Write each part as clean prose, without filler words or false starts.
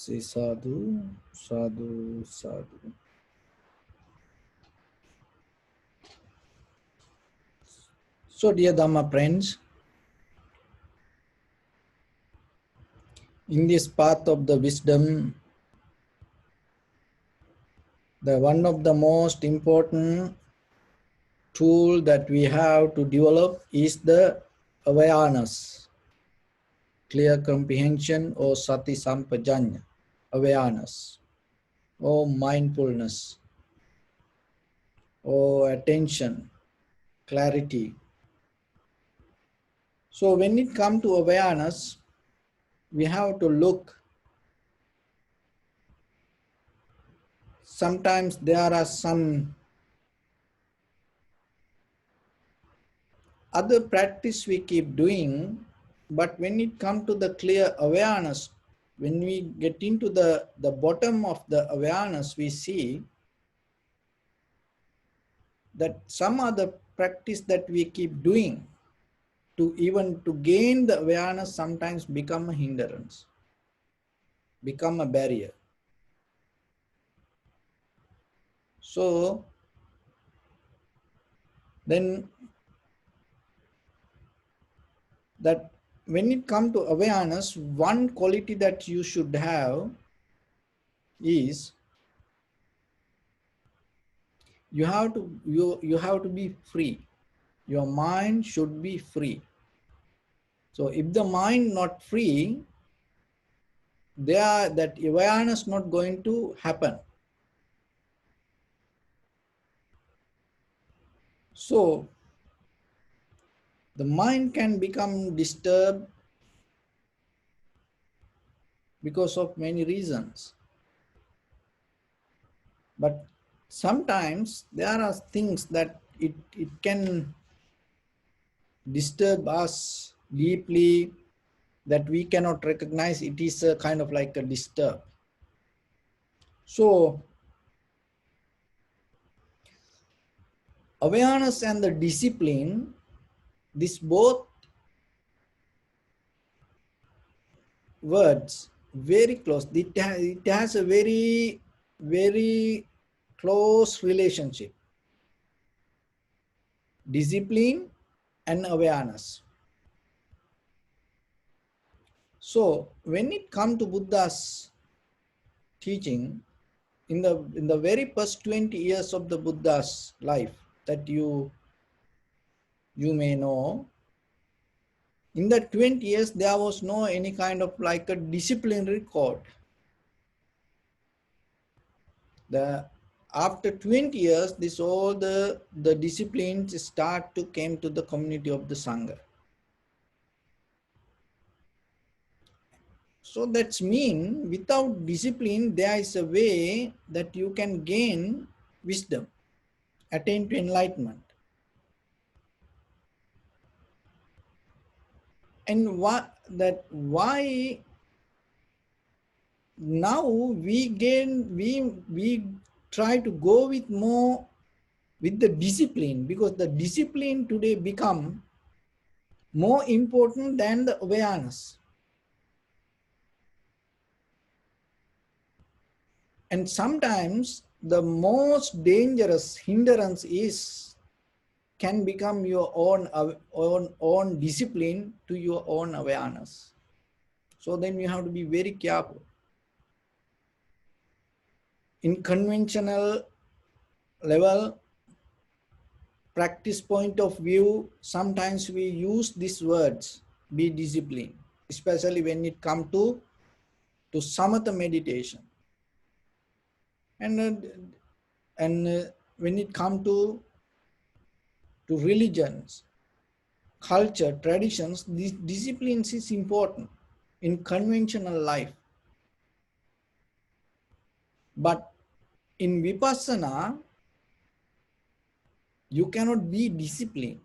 Say sadhu, sadhu, sadhu. So, dear Dharma friends, in this path of the wisdom, the one of the most important tool that we have to develop is the awareness, clear comprehension or sati sampajanya, awareness or mindfulness or attention, clarity. So when it comes to awareness, we have to look. Sometimes there are some other practice we keep doing, but when it comes to the clear awareness, when we get into the bottom of the awareness, we see that some other practice that we keep doing to even to gain the awareness sometimes become a hindrance, become a barrier. So then that when it comes to awareness, one quality that you should have is you have to be free. Your mind should be free. So if the mind not free, that awareness not going to happen. So the mind can become disturbed because of many reasons. But sometimes there are things that it can disturb us deeply that we cannot recognize. It is a kind of like a disturb. So awareness and the discipline, this both words very close. It has a very, very close relationship. Discipline and awareness. So when it comes to Buddha's teaching, in the very first 20 years of the Buddha's life that you may know, in the 20 years there was no any kind of like a disciplinary code. After 20 years, this all the disciplines start to came to the community of the Sangha. So that's mean without discipline, there is a way that you can gain wisdom, attain to enlightenment. And why now we try to go with more with the discipline, because the discipline today become more important than the awareness. And sometimes the most dangerous hindrance can become your own discipline to your own awareness. So then you have to be very careful. In conventional level practice point of view, sometimes we use these words, be disciplined, especially when it comes to samatha meditation. And when it comes to religions, culture, traditions, these disciplines is important in conventional life. But in Vipassana, you cannot be disciplined.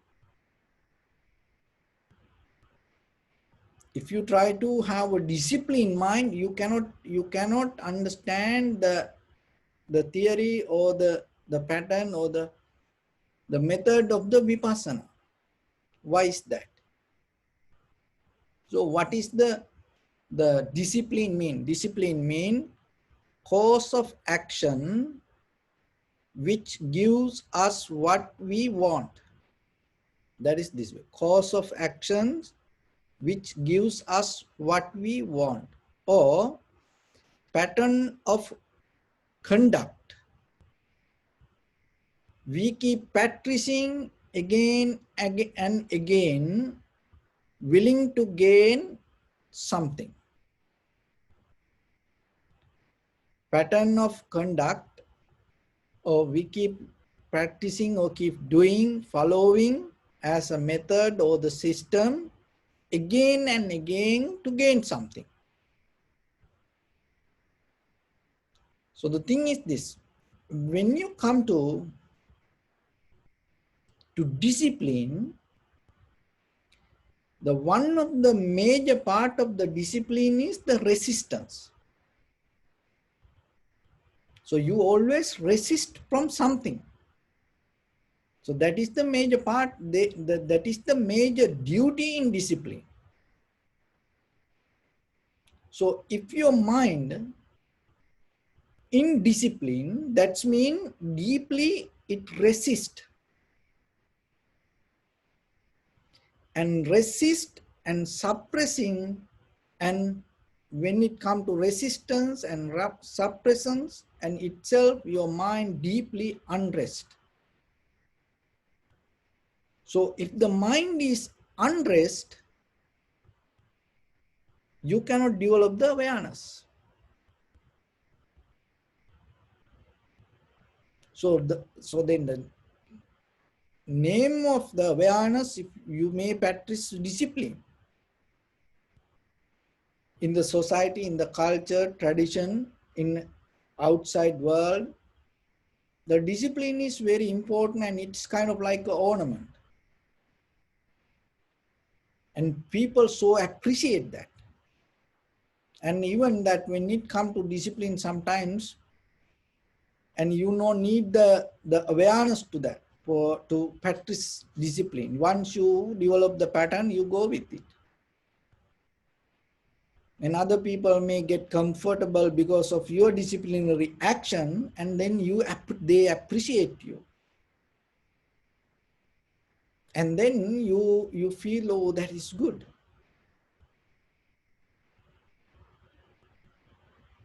If you try to have a disciplined mind, you cannot understand the theory or the pattern or the method of the Vipassana. Why is that? So what is the the discipline mean? Discipline mean course of action which gives us what we want. That is this way. Course of actions which gives us what we want, or pattern of conduct. We keep practicing again and again, willing to gain something. Pattern of conduct, or we keep practicing or keep doing, following as a method or the system again and again to gain something. So the thing is this, when you come to discipline, the one of the major part of the discipline is the resistance. So you always resist from something. So that is the major part, that is the major duty in discipline. So if your mind in discipline, that means deeply it resists. And resist and suppressing, and when it comes to resistance and suppressions and itself, your mind deeply unrest. So if the mind is unrest, you cannot develop the awareness. So then the name of the awareness, if you may practice discipline in the society, in the culture, tradition, in outside world, the discipline is very important, and it's kind of like an ornament. And people so appreciate that. And even that when it comes to discipline sometimes, and you need the awareness to that to practice discipline. Once you develop the pattern, you go with it. And other people may get comfortable because of your disciplinary action, and then they appreciate you. And then you feel, oh, that is good.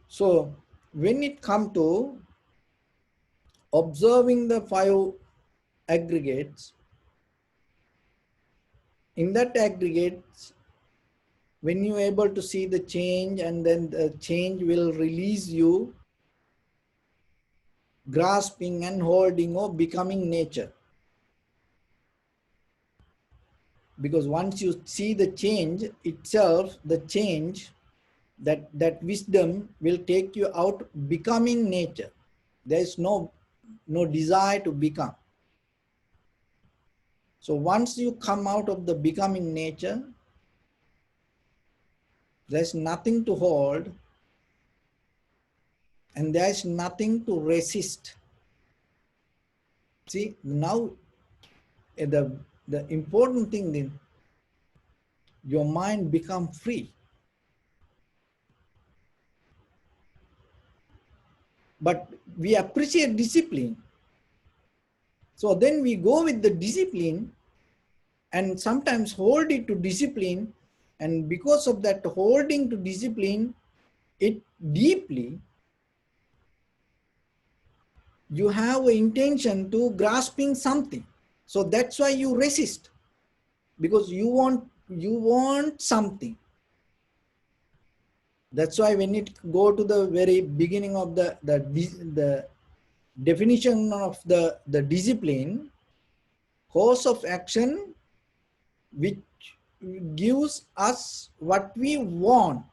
So when it comes to observing the 5 aggregates, in that aggregates, when you're able to see the change, and then the change will release you grasping and holding or becoming nature. Because once you see the change itself, the change, that wisdom will take you out becoming nature. There is no desire to become. So once you come out of the becoming nature, there's nothing to hold, and there's nothing to resist. See, now the important thing is your mind become free. But we appreciate discipline. So then we go with the discipline and sometimes hold it to discipline. And because of that holding to discipline, it deeply, you have an intention to grasping something. So that's why you resist, because you want something. That's why when it go to the very beginning of the definition of the discipline, course of action which gives us what we want.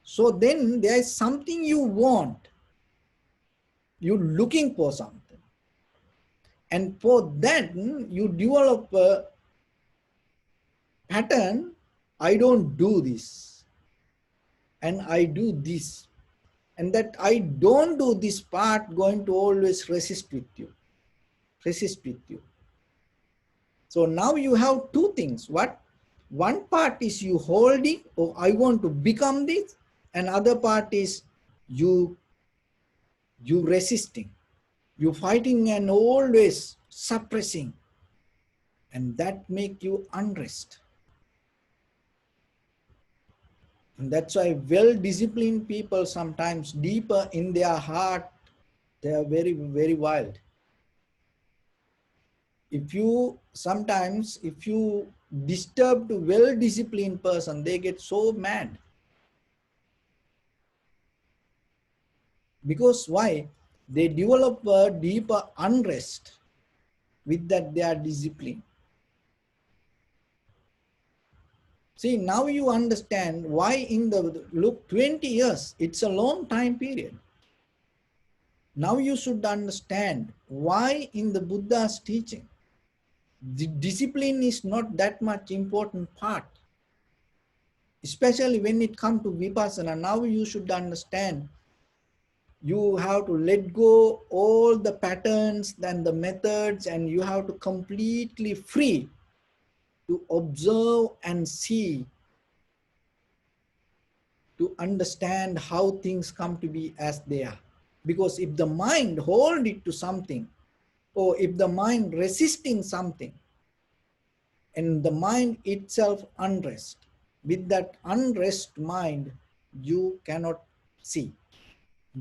So then there is something you want. You're looking for something. And for that, you develop a pattern. I don't do this, and I do this. And that I don't do this part going to always resist with you. So now you have 2 things. What? One part is you holding, oh, I want to become this. and other part is you resisting, you fighting and always suppressing, and that make you unrest. And that's why well-disciplined people sometimes deeper in their heart, they are very, very wild. If you sometimes, if you disturb to well-disciplined person, they get so mad. Because why? They develop a deeper unrest with that they are disciplined. See, now you understand why in the, look, 20 years, it's a long time period. Now you should understand why in the Buddha's teaching, the discipline is not that much important part. Especially when it comes to Vipassana, now you should understand you have to let go all the patterns and the methods, and you have to completely free to observe and see, to understand how things come to be as they are. Because if the mind hold it to something, or if the mind resisting something, and the mind itself unrest, with that unrest mind, you cannot see.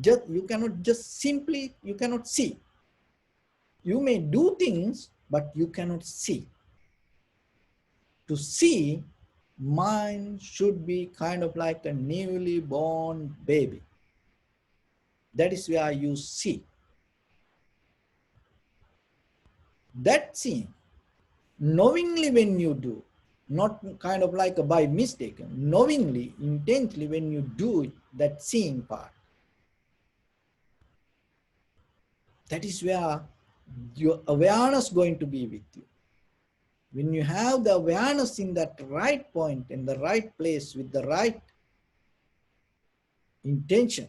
You cannot just simply, you cannot see. You may do things, but you cannot see. To see, mind should be kind of like a newly born baby. That is where you see. That seeing, knowingly when you do, not kind of like a by mistake, knowingly, intently when you do it, that seeing part, that is where your awareness going to be with you. When you have the awareness in that right point, in the right place, with the right intention,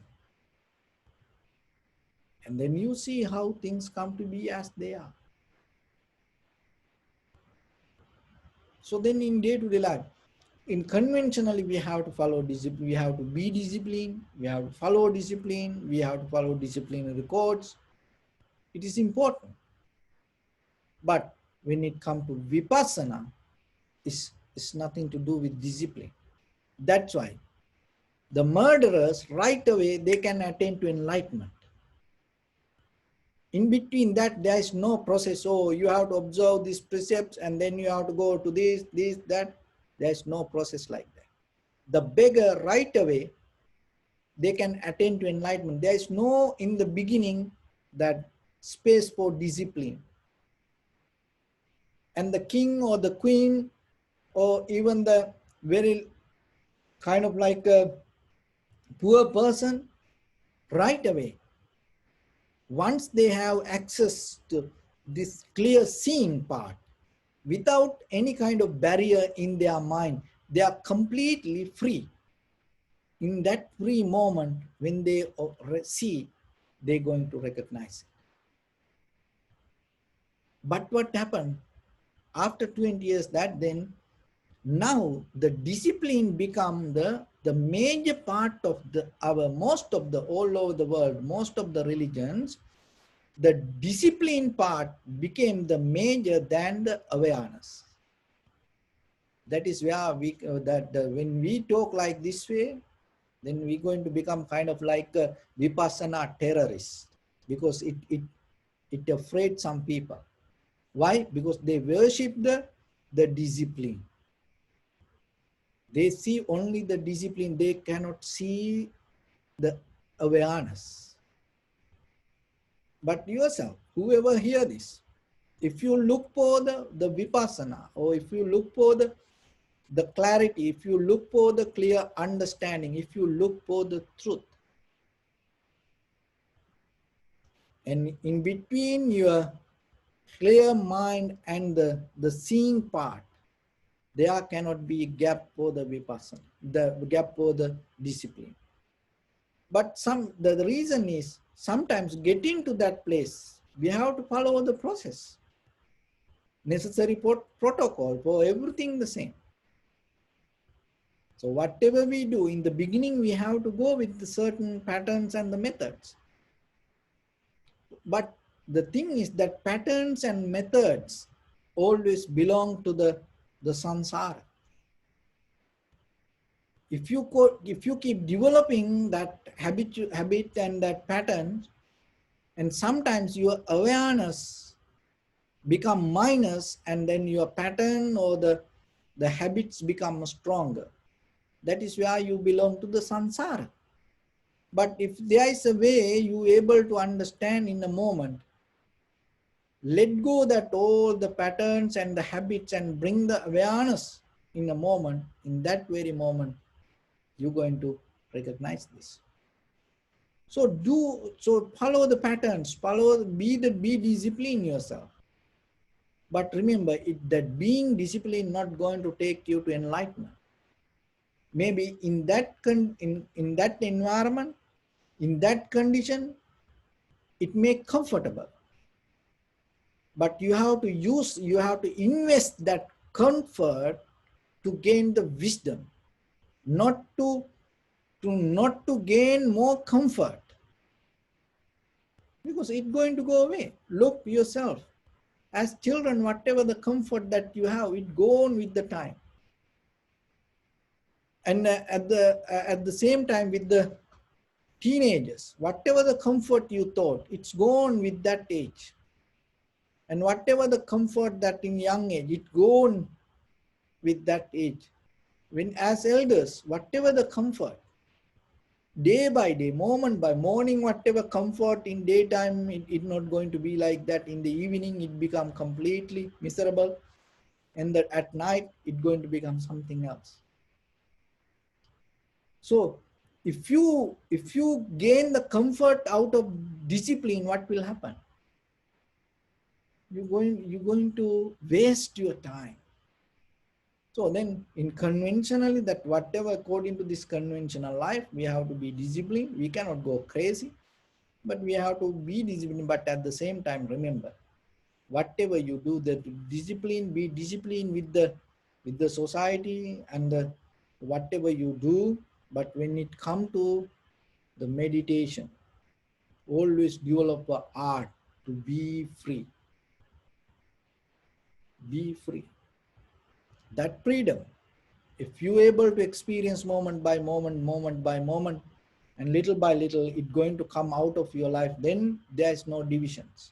and then you see how things come to be as they are. So then in day-to-day life, in conventionally we have to follow discipline, we have to be disciplined, we have to follow discipline, we have to follow disciplinary codes. It is important. But when it comes to Vipassana, it's nothing to do with discipline. That's why the murderers right away, they can attain to enlightenment. In between that, there is no process. Oh, you have to observe these precepts and then you have to go to this, that. There is no process like that. The beggar right away, they can attain to enlightenment. There is no, in the beginning, that space for discipline. And the king or the queen, or even the very kind of like a poor person, right away, once they have access to this clear seeing part, without any kind of barrier in their mind, they are completely free. In that free moment, when they see, they're going to recognize it. But what happened after 20 years, that then now the discipline become the major part of our most of the all over the world, most of the religions, the discipline part became the major than the awareness. That is where we when we talk like this way, then we're going to become kind of like a Vipassana terrorist, because it afraid some people. Why? Because they worship the discipline. They see only the discipline, they cannot see the awareness. But yourself, whoever hear this, if you look for the Vipassana, or if you look for the clarity, if you look for the clear understanding, if you look for the truth, and in between your clear mind and the seeing part, there cannot be a gap for the Vipassana, the gap for the discipline. But the reason is, sometimes getting to that place, we have to follow the process. Necessary protocol for everything the same. So whatever we do, in the beginning we have to go with the certain patterns and the methods. But the thing is that patterns and methods always belong to the samsara. If you keep developing that habit and that pattern, and sometimes your awareness become minus, and then your pattern or the habits become stronger. That is where you belong to the samsara. But if there is a way you able to understand in a moment, let go that all the patterns and the habits and bring the awareness in a moment, in that very moment, you're going to recognize this. So follow the patterns, be disciplined yourself. But remember, that being disciplined not going to take you to enlightenment. Maybe in that environment, in that condition, it may comfortable. But you have to invest that comfort to gain the wisdom, not to gain more comfort, because it's going to go away. Look yourself. As children, whatever the comfort that you have, it go on with the time. And at the same time with the teenagers, whatever the comfort you thought, it's gone with that age. And whatever the comfort that in young age, it gone with that age. When as elders, whatever the comfort, day by day, moment by morning, whatever comfort in daytime, it not going to be like that. In the evening, it become completely miserable. And that at night, it going to become something else. So if you gain the comfort out of discipline, what will happen? You're going to waste your time. So then in conventionally, that whatever according to this conventional life, we have to be disciplined. We cannot go crazy, but we have to be disciplined. But at the same time, remember, whatever you do, that discipline, be disciplined with the society and the whatever you do. But when it comes to the meditation, always develop an art to be free. Be free. That freedom, if you able to experience moment by moment, and little by little, it going to come out of your life, then there is no divisions.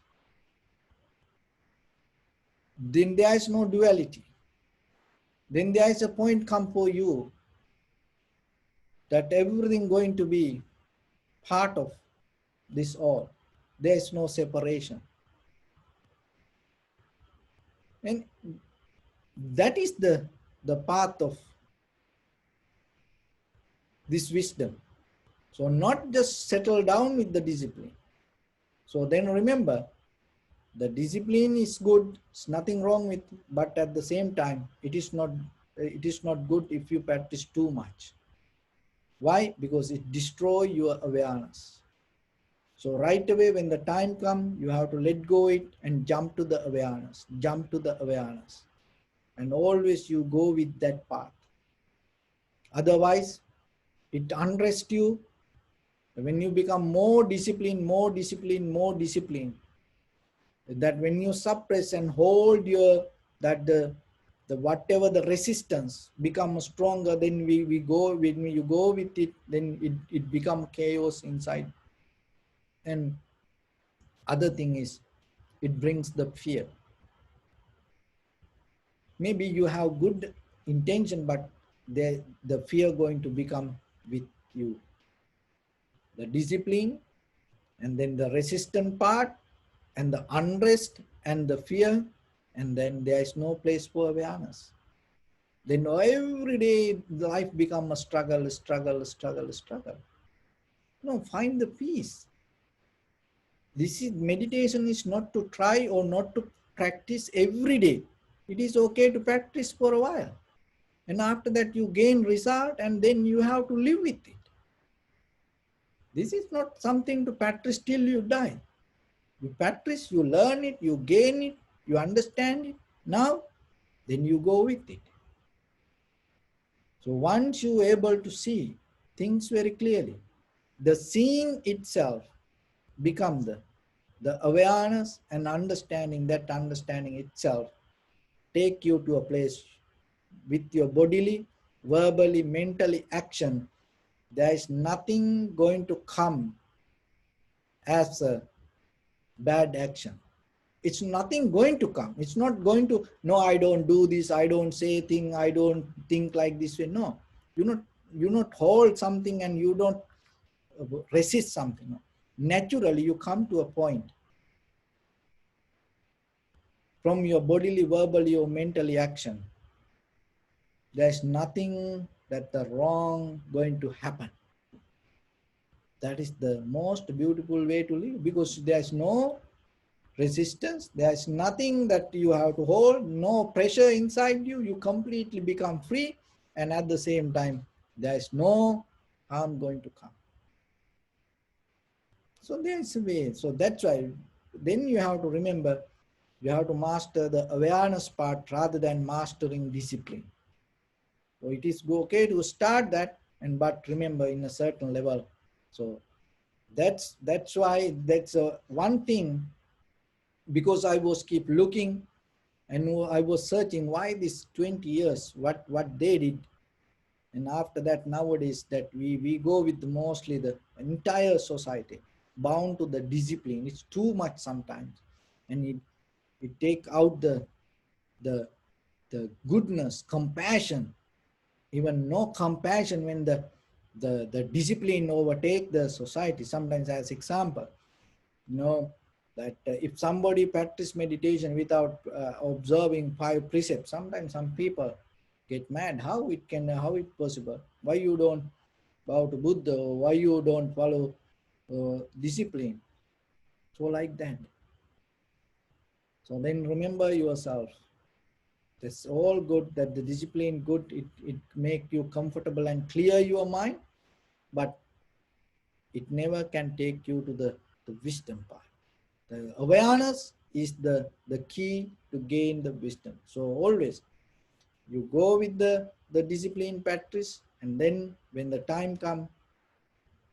Then there is no duality. Then there is a point come for you that everything going to be part of this all. There is no separation. And that is the path of this wisdom. So not just settle down with the discipline. So then remember, the discipline is good, it's nothing wrong with it, but at the same time, it is not good if you practice too much. Why? Because it destroys your awareness. So right away when the time comes, you have to let go it and jump to the awareness, And always you go with that path. Otherwise, it unrests you. When you become more disciplined, that when you suppress and hold the whatever the resistance becomes stronger, then we go, when you go with it, then it becomes chaos inside. And other thing is, it brings the fear. Maybe you have good intention, but the fear going to become with you. The discipline, and then the resistant part, and the unrest, and the fear, and then there is no place for awareness. Then every day life becomes a struggle. No, find the peace. This is meditation is not to try or not to practice every day. It is okay to practice for a while. And after that you gain result, and then you have to live with it. This is not something to practice till you die. You practice, you learn it, you gain it, you understand it. Now, then you go with it. So once you are able to see things very clearly, the seeing itself become the awareness and understanding. That understanding itself take you to a place with your bodily, verbally, mentally action. There is nothing going to come as a bad action. It's nothing going to come. It's not going to, no, I don't do this, I don't say thing, I don't think like this way. No, you not hold something and you don't resist something. No. Naturally, you come to a point from your bodily, verbally, or mentally action. There's nothing that the wrong going to happen. That is the most beautiful way to live, because there's no resistance, there's nothing that you have to hold, no pressure inside you. You completely become free, and at the same time there's no harm going to come. So there's a way. So that's why then you have to remember, you have to master the awareness part rather than mastering discipline. So it is okay to start that, and but remember in a certain level. So that's why that's one thing, because I was keep looking and I was searching why this 20 years, what they did. And after that, nowadays that we go with mostly the entire society bound to the discipline. It's too much sometimes, and it take out the the goodness, compassion, even no compassion when the discipline overtake the society. Sometimes, as example, you know, that if somebody practice meditation without observing 5 precepts, sometimes some people get mad. How it possible? Why you don't bow to Buddha? Or why you don't follow discipline? So like that. So then remember yourself. That's all good, that the discipline good, it make you comfortable and clear your mind, but it never can take you to the wisdom part. The awareness is the key to gain the wisdom. So always you go with the discipline practice, and then when the time comes,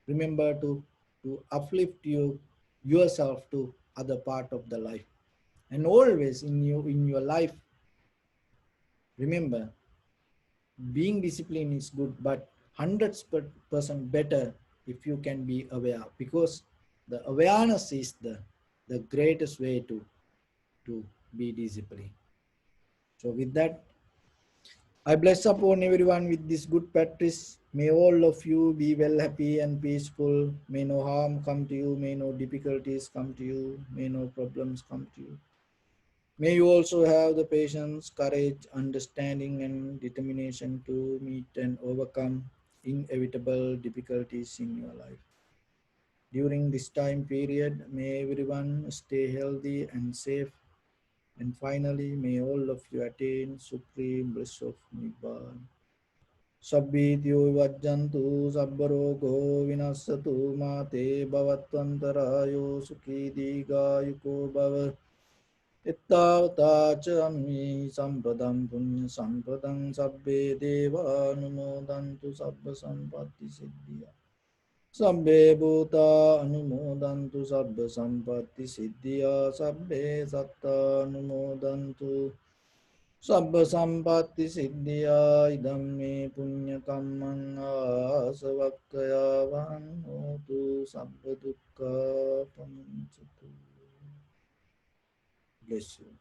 remember to uplift yourself to other part of the life. And always in your life, remember, being disciplined is good, but 100% better if you can be aware, because the awareness is the greatest way to be disciplined. So with that, I bless upon everyone with this good practice. May all of you be well, happy and peaceful. May no harm come to you. May no difficulties come to you. May no problems come to you. May you also have the patience, courage, understanding and determination to meet and overcome inevitable difficulties in your life. During this time period, may everyone stay healthy and safe. And finally, may all of you attain supreme bliss of Nibbana. Sabbityo vajjantu sabbarogo vinassatu mate bhavatvantarayo sukhi digayuko bhava. Ittavata ca ammi sampradam punya sampradam sabbe deva anumodantu sabba sampatti siddhya. Sabbe bhuta anumodantu sabba sampatti siddhya. Sabbe satta anumodantu sabba sampatti siddhya. Idam me punya kammang asavakkaya van hotu sabba dukkha pamuncatu. Bless you.